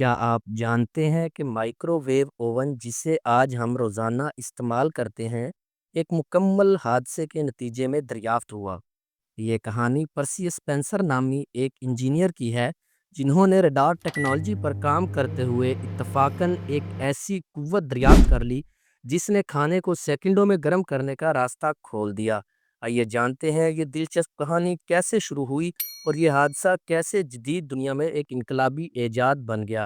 کیا آپ جانتے ہیں کہ مائکرو ویو اوون جسے آج ہم روزانہ استعمال کرتے ہیں ایک مکمل حادثے کے نتیجے میں دریافت ہوا؟ یہ کہانی پرسی اسپینسر نامی ایک انجینئر کی ہے جنہوں نے ریڈار ٹیکنالوجی پر کام کرتے ہوئے اتفاقاً ایک ایسی قوت دریافت کر لی جس نے کھانے کو سیکنڈوں میں گرم کرنے کا راستہ کھول دیا۔ آئیے جانتے ہیں یہ دلچسپ کہانی کیسے شروع ہوئی اور یہ حادثہ کیسے جدید دنیا میں ایک انقلابی ایجاد بن گیا۔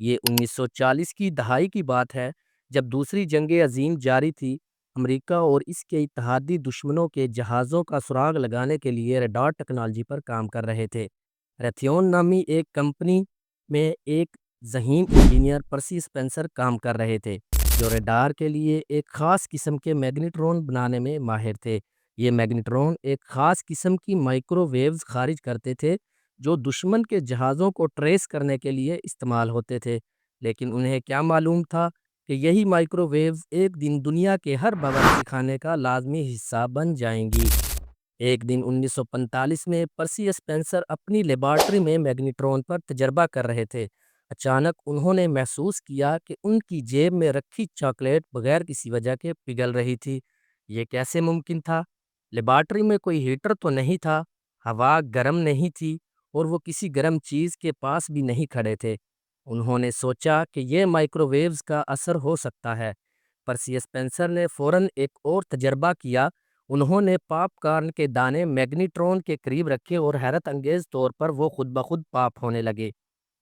یہ 1940 کی دہائی کی بات ہے، جب دوسری جنگ عظیم جاری تھی۔ امریکہ اور اس کے اتحادی دشمنوں کے جہازوں کا سراغ لگانے کے لیے ریڈار ٹیکنالوجی پر کام کر رہے تھے۔ ریتھیون نامی ایک کمپنی میں ایک ذہین انجینئر پرسی اسپینسر کام کر رہے تھے، جو ریڈار کے لیے ایک خاص قسم کے میگنیٹرون بنانے میں ماہر تھے۔ یہ میگنیٹرون ایک خاص قسم کی مائکرو ویوز خارج کرتے تھے جو دشمن کے جہازوں کو ٹریس کرنے کے لیے استعمال ہوتے تھے، لیکن انہیں کیا معلوم تھا کہ یہی مائکرو ویوز ایک دن دنیا کے ہر باورچی خانے کا لازمی حصہ بن جائیں گی۔ ایک دن 1945 میں پرسی اسپینسر اپنی لیبارٹری میں میگنیٹرون پر تجربہ کر رہے تھے۔ اچانک انہوں نے محسوس کیا کہ ان کی جیب میں رکھی چاکلیٹ بغیر کسی وجہ کے پگھل رہی تھی۔ یہ کیسے ممکن تھا؟ لیبارٹری میں کوئی ہیٹر تو نہیں تھا، ہوا گرم نہیں تھی اور وہ کسی گرم چیز کے پاس بھی نہیں کھڑے تھے۔ انہوں نے سوچا کہ یہ مائکرو ویوز کا اثر ہو سکتا ہے۔ پرسی اسپینسر نے فوراً ایک اور تجربہ کیا۔ انہوں نے پاپ کارن کے دانے میگنیٹرون کے قریب رکھے اور حیرت انگیز طور پر وہ خود بخود پاپ ہونے لگے۔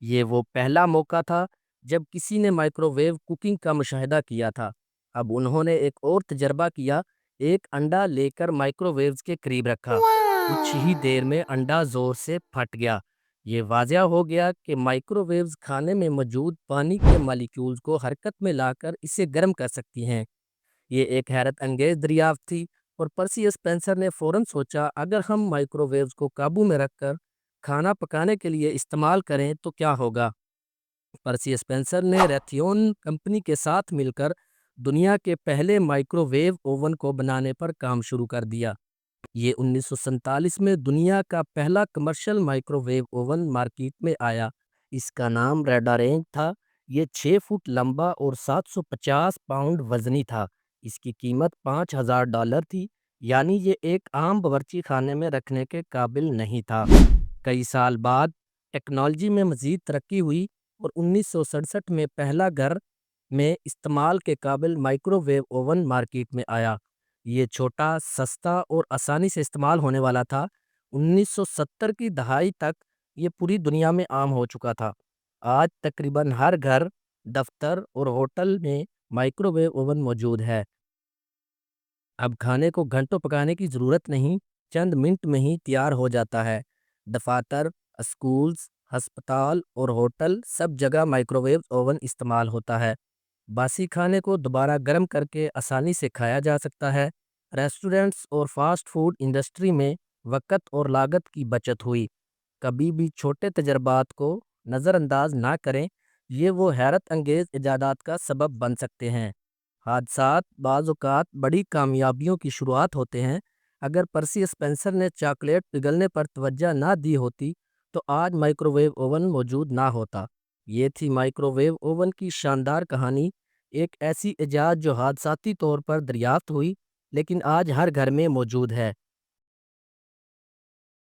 یہ وہ پہلا موقع تھا جب کسی نے مائکرو ویو کوکنگ کا مشاہدہ کیا تھا۔ اب انہوں نے ایک اور تجربہ کیا۔ ایک انڈا لے کر مائکرو ویوز کے قریب رکھا۔ کچھ ہی دیر میں انڈا زور سے پھٹ گیا۔ یہ واضح ہو گیا کہ مائکرو ویوز کھانے میں موجود پانی کے مالیکیولز کو حرکت میں لا کر اسے گرم کر سکتی ہیں۔ یہ ایک حیرت انگیز دریافت تھی اور پرسی اسپینسر نے فوراً سوچا، اگر ہم مائکرو ویوز کو قابو میں رکھ کر کھانا پکانے کے لیے استعمال کریں تو کیا ہوگا؟ پرسی اسپینسر نے ریتھیون کمپنی کے ساتھ مل کر دنیا کے پہلے مائکرو ویو اوون کو بنانے پر کام شروع کر دیا۔ یہ 1947 میں دنیا کا پہلا commercial microwave oven market میں آیا۔ اس کا نام ریڈارینج تھا۔ یہ 6 فٹ لمبا اور 750 پاؤنڈ وزنی تھا۔ اس کی قیمت $5000 تھی، یعنی یہ ایک عام باورچی خانے میں رکھنے کے قابل نہیں تھا۔ کئی سال بعد ٹیکنالوجی میں مزید ترقی ہوئی اور 1967 میں پہلا گھر میں استعمال کے قابل مائکرو ویو اوون مارکیٹ میں آیا۔ یہ چھوٹا، سستا اور آسانی سے استعمال ہونے والا تھا۔ 1970 کی دہائی تک یہ پوری دنیا میں عام ہو چکا تھا۔ آج تقریباً ہر گھر، دفتر اور ہوٹل میں مائکرو ویو اوون موجود ہے۔ اب کھانے کو گھنٹوں پکانے کی ضرورت نہیں، چند منٹ میں ہی تیار ہو جاتا ہے۔ دفاتر، اسکولز، ہسپتال اور ہوٹل سب جگہ مائکرو ویو اوون استعمال ہوتا ہے۔ باسی کھانے کو دوبارہ گرم کر کے آسانی سے کھایا جا سکتا ہے۔ ریسٹورنٹس اور فاسٹ فوڈ انڈسٹری میں وقت اور لاگت کی بچت ہوئی۔ کبھی بھی چھوٹے تجربات کو نظر انداز نہ کریں، یہ وہ حیرت انگیز ایجادات کا سبب بن سکتے ہیں۔ حادثات بعض اوقات بڑی کامیابیوں کی شروعات ہوتے ہیں۔ اگر پرسی اسپینسر نے چاکلیٹ پگھلنے پر توجہ نہ دی ہوتی تو آج مائکرو ویو اوون موجود نہ ہوتا۔ یہ تھی مائکرو ویو اوون کی شاندار کہانی، ایک ایسی ایجاد جو حادثاتی طور پر دریافت ہوئی لیکن آج ہر گھر میں موجود ہے۔